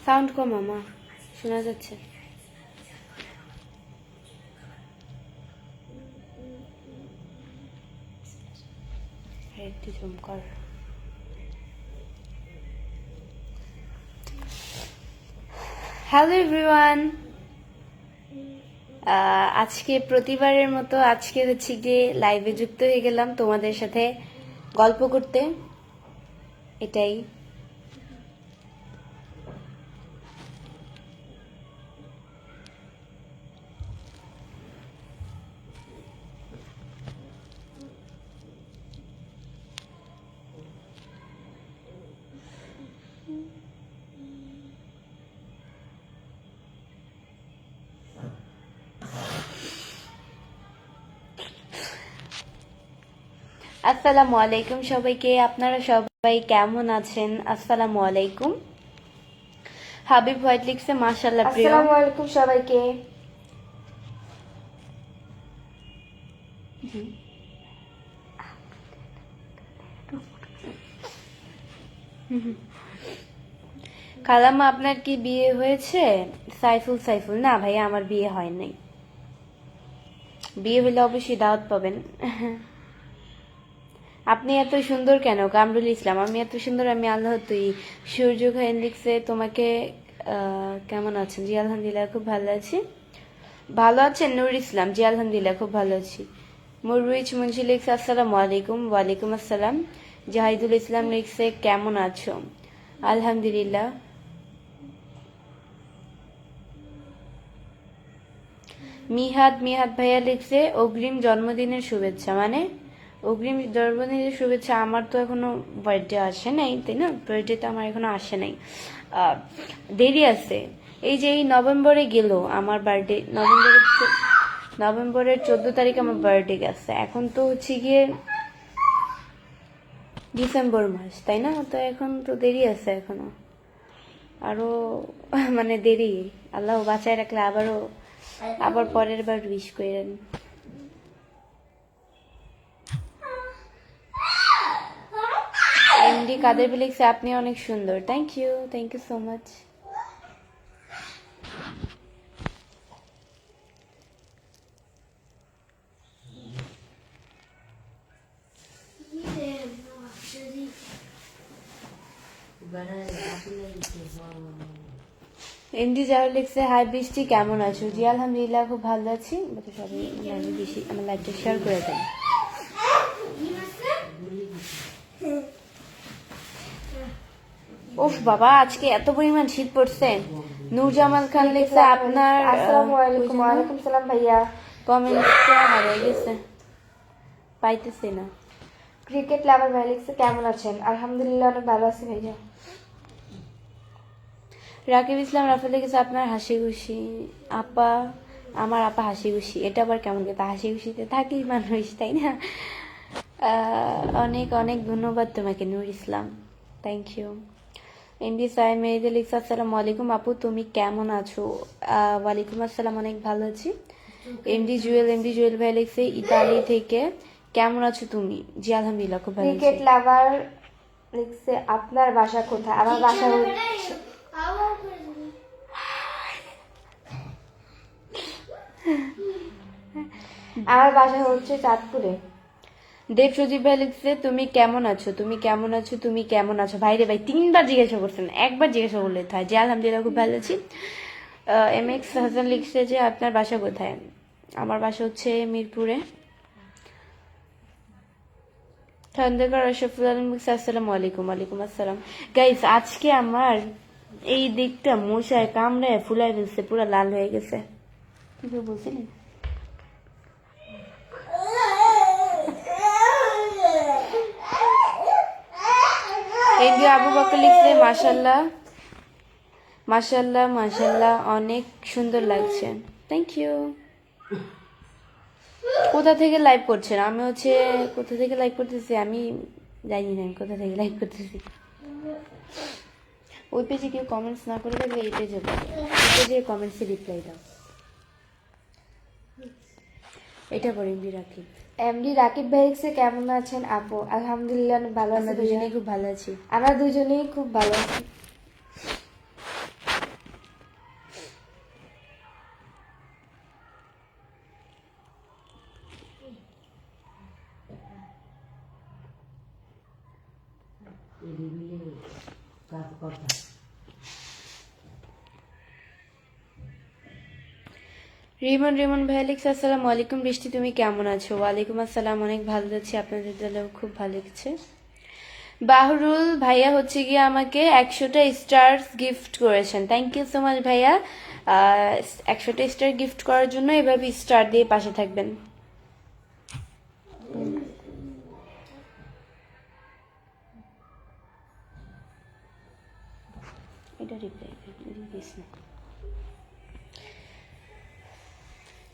Sound কম মামা, শোনা যাচ্ছে। একটু জুম কর। হ্যালো এভরিওয়ান, আজকে প্রতিবারের মতো আজকে হচ্ছে গিয়ে লাইভে যুক্ত হয়ে গেলাম তোমাদের সাথে গল্প করতে। এটাই আসসালামু আলাইকুম সবাইকে। আপনারা সবাই কেমন আছেন? আসসালামু আলাইকুম। হাবিব হোয়াইট লিখছে মাশাআল্লাহ প্রিয়। আসসালামু আলাইকুম সবাইকে। খালাম্মা আপনার কি বিয়ে হয়েছে? সাইফুল না ভাইয়া, আমার বিয়ে হয় নাই। বিয়ে হলে অবশ্যই দাওয়াত পাবেন। আপনি এত সুন্দর কেন? কামরুল ইসলাম, আমি এত সুন্দর? আমি আল্লাহ তুই। সূর্য খাইন লিখছে তোমাকে কেমন আছেন? জি আলহামদুলিল্লাহ খুব ভালো আছি। ভালো আছেন? নূর ইসলাম, জি আলহামদুলিল্লাহ খুব ভালো আছি। মুরবুইচ মুন্সি লিখছে আসসালামু আলাইকুম। ওয়ালাইকুম আসসালাম। জাহিদুল ইসলাম লিখছে কেমন আছো? আলহামদুলিল্লাহ। মিহাদ ভাইয়া লিখছে অগ্রিম জন্মদিনের শুভেচ্ছা। মানে অগ্রিম জন্মদিনের শুভেচ্ছা? আমার তো এখনো বার্থডে আসে নাই, তাই না? বার্থডে তো আমার এখনো আসে নাই, দেরি আছে। এই যে এই নভেম্বরে গেল আমার বার্থডে, নভেম্বরের 14 তারিখ আমার বার্থডে গেছে। এখন তো হচ্ছে গিয়ে ডিসেম্বর মাস, তাই না? তো এখন তো দেরি আছে এখনো, আরো মানে দেরি। আল্লাহ বাঁচায় রাখলে আবার পরের বার উইশ করেন। এমডি কাদের লিখছে আপনি অনেক সুন্দর। Thank you so much. MD যারা লিখছে হাই বৃষ্টি কেমন আছো? জি আলহামদুলিল্লাহ খুব ভালো আছি। সবাই বেশি আমার লাইভটা শেয়ার করে দেন। উফ বাবা, আজকে এত পরিমাণ শীত পড়ছে। নূরজামাল খান লিখছে আপনার আসসালামু আলাইকুম। ওয়ালাইকুম সালাম ভাইয়া। কমেন্টটা হারিয়ে গেছে, পাইতেছি না। ক্রিকেট লাভার ভাই লিখছে কেমন আছেন? আলহামদুলিল্লাহ অনেক ভালো আছি ভাইয়া। রাকিব ইসলাম রাফেল লিখেছে আপনার হাসি খুশি আপা। আমার আপা হাসি খুশি, এটা আবার কেমন কথা? হাসি খুশিতে থাকি মানুষ, তাই না? অনেক অনেক ধন্যবাদ তোমাকে নূর ইসলাম, থ্যাংক ইউ। এমডি সাহেব মেয়েদের লিখছে আসসালামু আলাইকুম আপু, তুমি কেমন আছো? ওয়ালাইকুম আসসালাম, অনেক ভালো আছি। এমডি জুয়েল ভাই লিখছে ইতালি থেকে কেমন আছো তুমি? জি আলহামদুলিল্লাহ খুব ভালো আছি। ক্রিকেট লাভার লিখছে আপনার বাসা কোথায়? আমার বাসা হচ্ছে চাঁদপুরে। দেব সজীব ভাই লিখছে তুমি কেমন আছো? তুমি কেমন আছো? ভাই রে ভাই, 3বার জিজ্ঞাসা করছেন, একবার জিজ্ঞাসা করলে হয়। যে আলহামদুলিল্লাহ খুব ভালো আছি। এম এক্স হাসান লিখছে যে আপনার বাসা কোথায়? আমার বাসা হচ্ছে মিরপুরে। খন্দকার আশরাফুল আলম লিখছে আসসালামু আলাইকুম। ওয়ালাইকুম আসসালাম। গাইস, আজকে আমার এই দিকটা মশায় কামড়ায় ফুলাই ফেলছে, পুরো লাল হয়ে গেছে। কি বলছিলেন? এমডি আবু বকর লিখছে মাশাল্লাহ অনেক সুন্দর লাগছে। Thank you. কোথা থেকে লাইভ করছেন? আমি হচ্ছে কোথা থেকে লাইভ করতেছি আমি জানি না, আমি কোথা থেকে লাইভ করতেছি। ওই পেজে কেউ কমেন্টস না করে থাকলে এই পেজে কমেন্টসে রিপ্লাই দাও। এটা পরে এমডি রাকিব ভাই লিখছে কেমন আছেন আপু? আলহামদুলিল্লাহ অনেক ভালো আছি। আমরা দুজনেই খুব ভালো আছি। আমরা দুজনেই খুব ভালো আছি। রিমন ভাইয়া লিখছে আসসালামু আলাইকুম বৃষ্টি, তুমি কেমন আছো? ওয়ালাইকুম আসসালাম, অনেক ভালো আছি, আপনাদের দলেও খুব ভালো লেগেছে। বাহরুল ভাইয়া হচ্ছে গিয়ে আমাকে 100টা স্টার্স গিফট করেছেন, থ্যাংক ইউ সো মাচ ভাইয়া। 100টা স্টার গিফট করার জন্য এভাবে স্টার দিয়ে পাশে থাকবেন। এটা রিপ্লাই দিস না।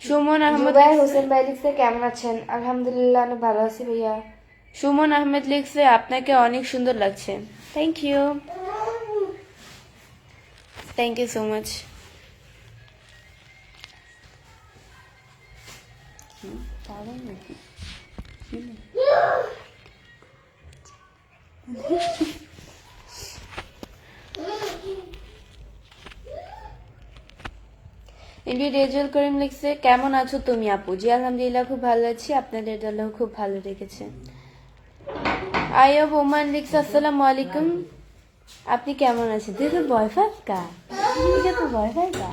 সুমন আহমেদ জুবাই হোসেন ভাই লিখছে কেমন আছেন? আলহামদুলিল্লাহ অনেক ভালো আছি ভাইয়া। সুমন আহমেদ লিখছে আপনাকে অনেক সুন্দর লাগছে, thank you, thank you so much. MD Rezaul Karim লিখছে কেমন আছো তুমি আপু? জি আলহামদুলিল্লাহ খুব ভালো আছি, আপনাদের দলও খুব ভালো লেগেছে। আয়ব ওমান লিখছে আসসালামু আলাইকুম, আপনি কেমন আছেন? তুই তো বয়ফ্রেন্ড কা, এটা তো বয়ফ্রেন্ড কা।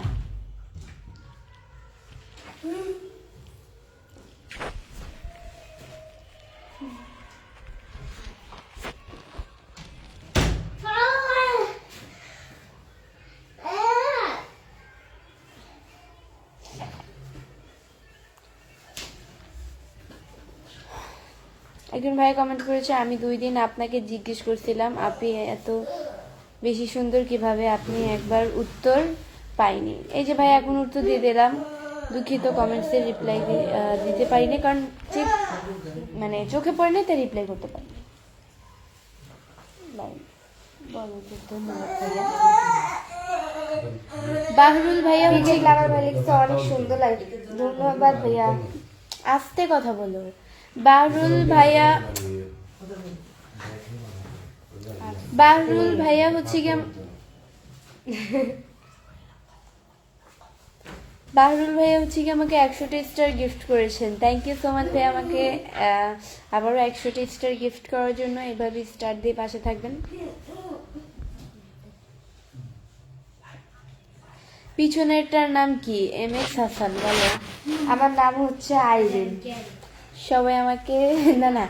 একজন ভাই কমেন্ট করেছে আমি 2 দিন আপনাকে জিজ্ঞেস করছিলাম আপনি এত বেশি সুন্দর কিভাবে, আপনি একবার উত্তর পাইনি। এই যে ভাই এখন উত্তর দিয়ে দিলাম, দুঃখিত কমেন্টসের রিপ্লাই দিতে পারিনি, কারণ মানে চোখে পড়ে নাই তাই রিপ্লাই করতে পারি। ধন্যবাদ ভাইয়া। বাহরুল ভাইয়া হচ্ছে আমার ভাই লিখছে অনেক সুন্দর লাগে, ধন্যবাদ ভাইয়া। আস্তে কথা বলো। বাহরুল ভাইয়া হচ্ছে কি আমাকে 100টা স্টার গিফট করেছেন, থ্যাংক ইউ সো মাচ ভাই। আমাকে আবারও 100টা স্টার গিফট করার জন্য এভাবে স্টার দিয়ে পাশে থাকবেন। পিছনেরটার নাম কি? এম এক্স হাসান বলো। আমার নাম হচ্ছে আইরিন। সবাই আমাকে না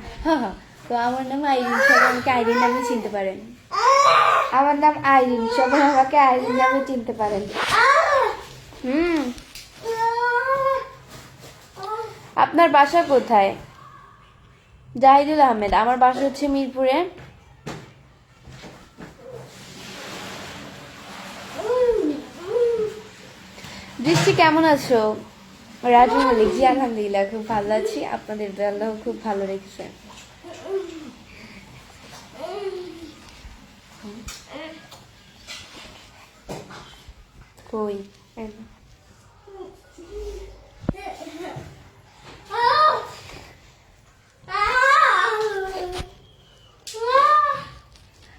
তো আমার নাম আইরিন, সবাই আমাকে আইরিন নামে চিনতে পারেন। আমার নাম আইরিন, সবাই আমাকে আইরিন নামে চিনতে পারেন। আপনার বাসা কোথায়? জাহিদুল আহমেদ, আমার বাসা হচ্ছে মিরপুরে। দৃষ্টি কেমন আছো? রাজু মালিক, জি আলহামদুলিল্লাহ খুব ভালো আছি, আপনাদের আল্লাহ খুব ভালো রেখেছে। কই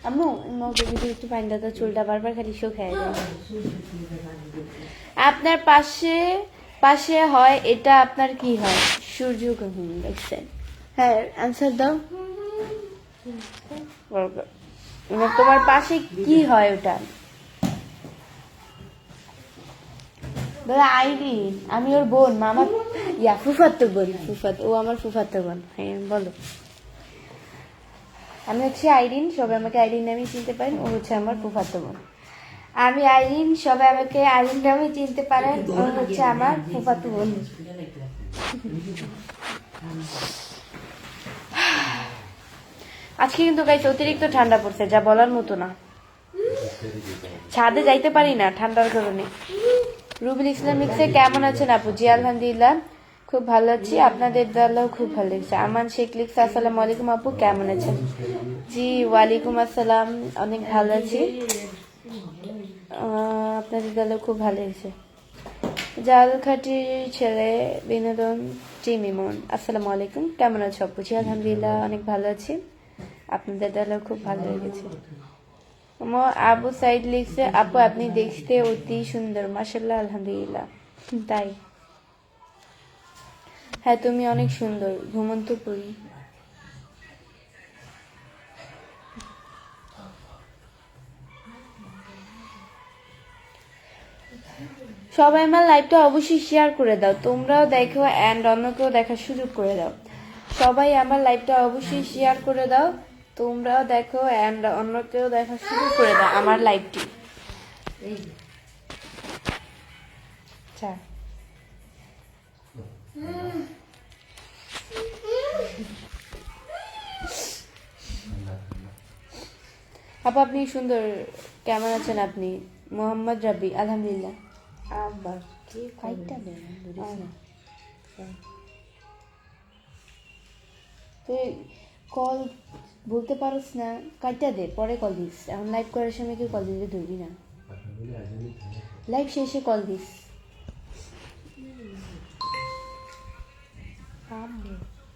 আম্মু মগে ভিতরে একটু পানি দাও, চুলটা বারবার খালি শুকায় যায়। আপনার পাশে হয় এটা আপনার কি হয়? সূর্য গ্রহণ দেখছেন? হ্যাঁ আনসার দাও। তোমার পাশে কি হয় ওটা? বলে আইরিন, আমি ওর বোন, মামা ফুফাতো বোন, ও আমার ফুফাতো বোন। হ্যাঁ বলো। আমি হচ্ছে আইরিন, সবাই আমাকে আইরিন নামে চিনতে পারেন, ও হচ্ছে আমার ফুফাতো বোন। আমি আইরিন, সবাই আমাকে আইরিন নামে চিনতে পারেন, ও হচ্ছে আমার ফুফাতো বোন। আজকে কিন্তু গাইছে অতিরিক্ত ঠান্ডা পড়ছে, যা বলার মতো না। ছাদে যাইতে পারি না ঠান্ডার কারণে। রুবিল ইসলাম লিখছে কেমন আছেন আপু? জি আলহামদুলিল্লাহ খুব ভালো আছি, আপনাদের দলও খুব ভালো লাগছে। আমান শেখ লিখছে আসসালামু আলাইকুম আপু, কেমন আছেন? জি ওয়ালাইকুম আসসালাম, অনেক ভালো আছি, আপনাদের দলও খুব ভালো লাগছে। জালখাটির ছেলে বিনোদন টিমিমন, আসসালামু আলাইকুম, কেমন আছো আপু? জি আলহামদুলিল্লাহ অনেক ভালো আছি, আপনাদের দলও খুব ভালো লেগেছে। আবু সাইদ লিখছে আপু আপনি দেখতে অতি সুন্দর, মাশাআল্লাহ, আলহামদুলিল্লাহ। তাই? হ্যাঁ তুমি অনেক সুন্দর, ঘুমন্ত পড়ি। সবাই আমার লাইভটা অবশ্যই শেয়ার করে দাও, তোমরাও দেখো অ্যান্ড অন্যকেও দেখার সুযোগ করে দাও। সবাই আমার লাইভটা অবশ্যই শেয়ার করে দাও, তোমরাও দেখো অ্যান্ড অন্যকেও দেখার সুযোগ করে দাও আমার লাইভটি। আচ্ছা, আপা আপনি সুন্দর, কেমন আছেন আপনি? মোহাম্মদ রাবি, আলহামদুলিল্লাহ। আবার কি ফাইটটা দেন ধরিস না। তুই কল বলতে পারোস না, কাটটা দে, পরে কল দিস। এখন লাইভ করার সময় কেউ কল দিতে ধরবি না, লাইভ শেষে কল দিস।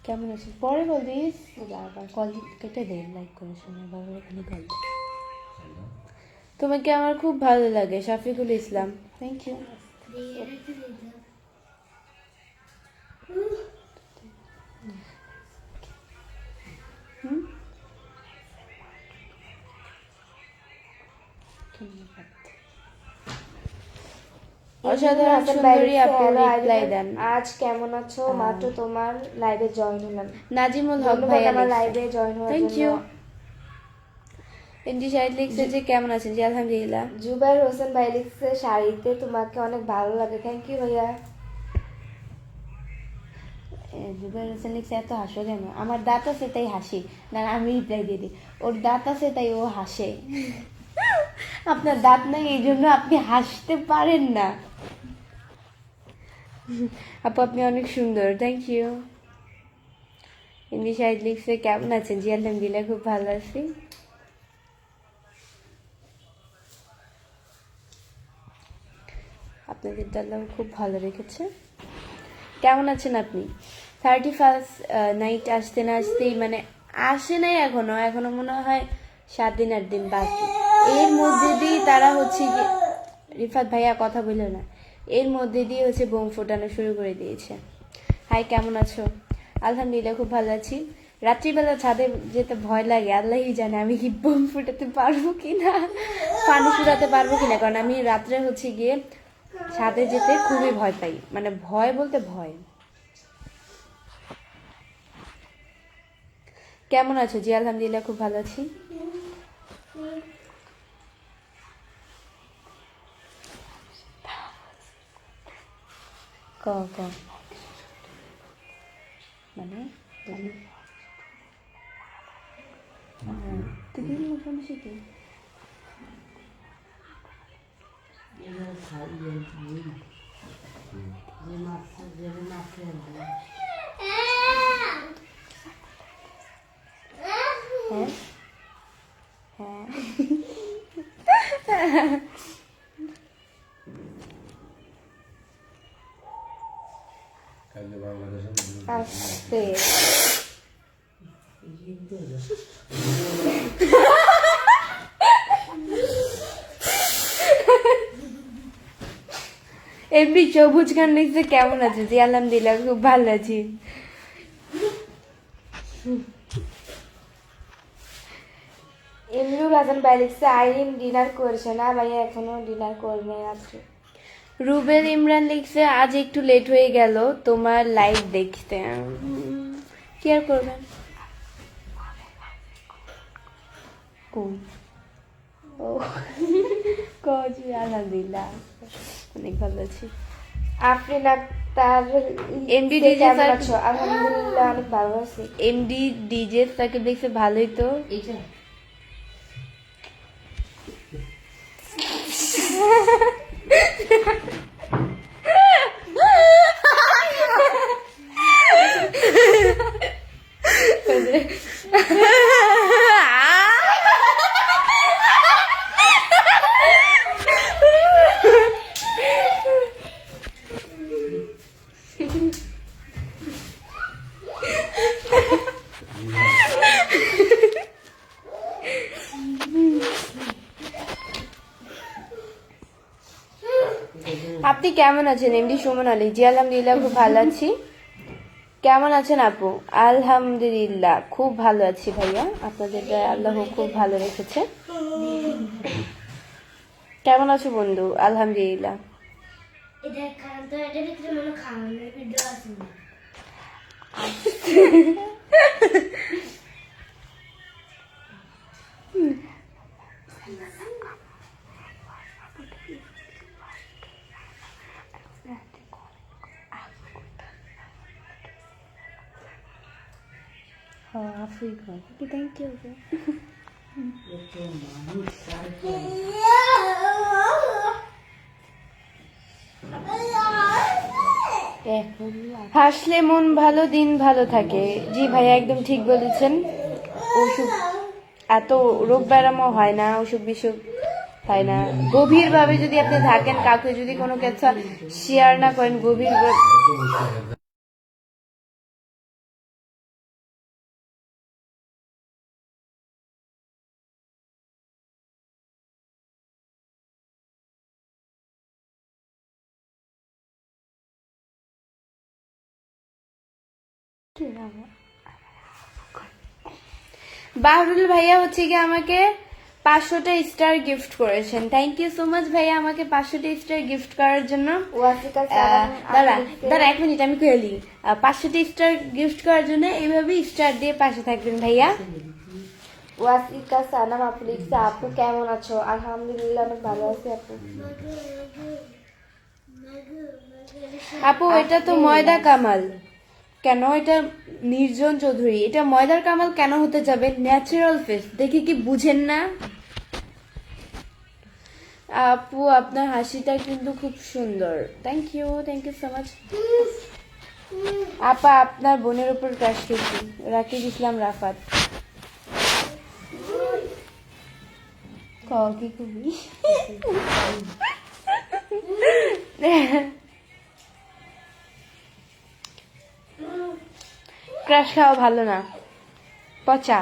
কেমন আছিস পরে কল দিস, বারবার কল কেটে দে লাইভ করার সময়, বারবার এখানে কল দে। তোমাকে আমার খুব ভালো লাগে, শাফিকুল ইসলাম, থ্যাংক ইউ। অসাধারণ সুন্দরী আপু, রিপ্লাই দেন। আজ কেমন আছো? মাত্র তোমার লাইভে জয়েন হলাম। নাজিমুল হক ধন্যবাদ ভাই আমার লাইভে জয়েন হওয়ার থ্যাংক ইউ। জন্য। এনজি শাহিদ লিখছে যে কেমন আছেন? জি আলহামদুলিল্লাহ। জুবাইর হোসেন ভাই লিখছে শাড়িতে তোমাকে অনেক ভালো লাগে, থ্যাংক ইউ ভাইয়া। জুবাইর হোসেন লিখছে এত হাসো কেন? আমার দাঁত আছে তাই হাসি, না আমি রিপ্লাই দিয়ে দিই। ওর দাঁত আছে তাই ও হাসে। আপনার দাঁত নাই এই জন্য আপনি হাসতে পারেন না। আপু আপনি অনেক সুন্দর, থ্যাংক ইউ। এমনি শাহিদ লিখছে কেমন আছেন? জি আলহামদুলিল্লাহ খুব ভালো আছি। আপনাদের আল্লাহ খুব ভালো রেখেছে। কেমন আছেন আপনি? 31st নাইট আসতে না আসতেই মানে আসে নাই এখনো মনে হয় 7 দিন 8 দিন বাকি। এর মধ্যে দিয়ে তারা হচ্ছে কি, রিফাত ভাইয়া কথা বললো না, এর মধ্যে দিয়ে হচ্ছে বোম ফোটানো শুরু করে দিয়েছে। হাই কেমন আছো? আলহামদুলিল্লাহ খুব ভালো আছি। রাত্রিবেলা ছাদে যেতে ভয় লাগে, আল্লাহই জানে আমি কি বোম ফুটাতে পারবো কিনা, পানি ফুটাতে পারবো কিনা, কারণ আমি রাত্রে হচ্ছে গিয়ে ছাদে যেতে খুবই ভয় পাই, মানে ভয় বলতে ভয়। কেমন আছো? জি আলহামদুলিল্লাহ খুব ভালো আছি। ক ক মানে তুই সমস্যা কি? আস্তে এমনি সবুজ খান লিখছে কেমন আছে? জি আলহামদুলিল্লাহ খুব ভালো আছি। ইমরুল হাসান ভাই লিখছে আইরিন ডিনার করেছে না ভাইয়া, এখনো ডিনার করবে রাত্রে। রুবেল ইমরান লিখছে আজ একটু লেট হয়ে গেল তোমার লাইভ দেখতে। কি আর করবেন, কোন ও কজ আলহামদুলিল্লাহ অনেক ভালো আছি। আফরিন আক্তার এমডি লিখছে, ডিজে কেমন আছো? আলহামদুলিল্লাহ অনেক ভালো আছি। এমডি ডিজে তাকে দেখছে ভালোই তো। আপনি কেমন আছেন? এমডি সুমন আলী, জি আলহামদুলিল্লাহ খুব ভালো আছি। কেমন আছেন আপু? আলহামদুলিল্লাহ খুব ভালো আছি ভাইয়া, আপনাদের আল্লাহ খুব ভালো রেখেছে। কেমন আছো বন্ধু? আলহামদুলিল্লাহ। এটা কারণ তো এটা ভিতরে মনে খাওয়ানোর ভিডিও আছে না। আফুই কর কি থ্যাংক ইউ হাসলে মন ভালো দিন ভালো থাকে। জি ভাইয়া একদম ঠিক বলেছেন। অসুখ এত রোগ ব্যায়ামও হয় না, অসুখ বিসুখ হয় না। গভীরভাবে যদি আপনি থাকেন, কাউকে যদি কোনো কথা শেয়ার না করেন গভীর বাহরুল ভাইয়া হচ্ছে কি আমাকে 500টা স্টার গিফট করেছেন। থ্যাংক ইউ সো মাচ ভাইয়া আমাকে 500টা স্টার গিফট করার জন্য। ওয়াসিকা সালাম দাঁড়া দাঁড়া 1 মিনিট আমি কইলি 500টা স্টার গিফট করার জন্য এইভাবে স্টার দিয়ে পাশে থাকবেন ভাইয়া। ওয়াসিকা সালাম আপু লিখছে, আপু কেমন আছো? আলহামদুলিল্লাহ অনেক ভালো আছি আপু। আপু এটা তো ময়দা কামাল কেন? এটা নির্জন চৌধুরী, এটা ময়দার কামাল কেন হতে যাবে? ন্যাচারাল ফেস দেখে কি বুঝেন না? আপু আপনার হাসিটা কিন্তু খুব সুন্দর। Thank you so much. আপা আপনার বোনের উপর ক্রাশ খেয়েছি। রাকিব ইসলাম রাফাত। কি কবি ক্রাশ খাওয়া ভালো না, পচা।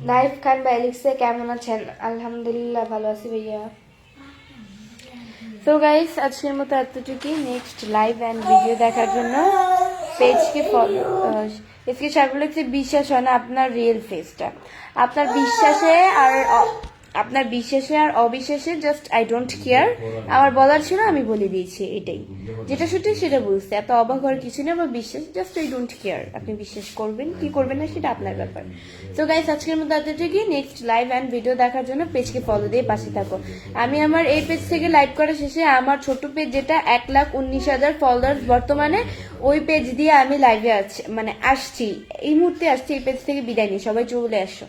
নাইফ খান ভাই লিখছে, কেমন আছেন? আলহামদুলিল্লাহ ভালো আছি ভাইয়া। তো গাইস আজকের মতো এতটুকুই। নেক্সট লাইভ অ্যান্ড ভিডিও দেখার জন্য পেজকে ফলো এসকে সাগর লিখছে, বিশ্বাস হয় না আপনার রিয়েল ফেসটা। আপনার বিশ্বাসে আর অবিশ্বাসে জাস্ট আই ডোন্ট কেয়ার। আমার বলার ছিল আমি বলে দিয়েছি, এটাই যেটা সত্যি সেটা বুঝতে এত অবাক হওয়ার কিছু নেই। আমার বিশ্বাস জাস্ট আই ডোন্ট কেয়ার। আপনি বিশ্বাস করবেন কি করবেন না সেটা আপনার ব্যাপার। তো গাইস আজকের মতো এতটুকুই। নেক্সট লাইভ অ্যান্ড ভিডিও দেখার জন্য পেজকে ফলো দিয়ে পাশে থাকো। আমি আমার এই পেজ থেকে লাইভ করা শেষে আমার ছোট পেজ যেটা 1,19,000 ফলোয়ার্স বর্তমানে, ওই পেজ দিয়ে আমি লাইভে আসছি, এই মুহূর্তে আসছি। এই পেজ থেকে বিদায় নিই, সবাই চলে আসো।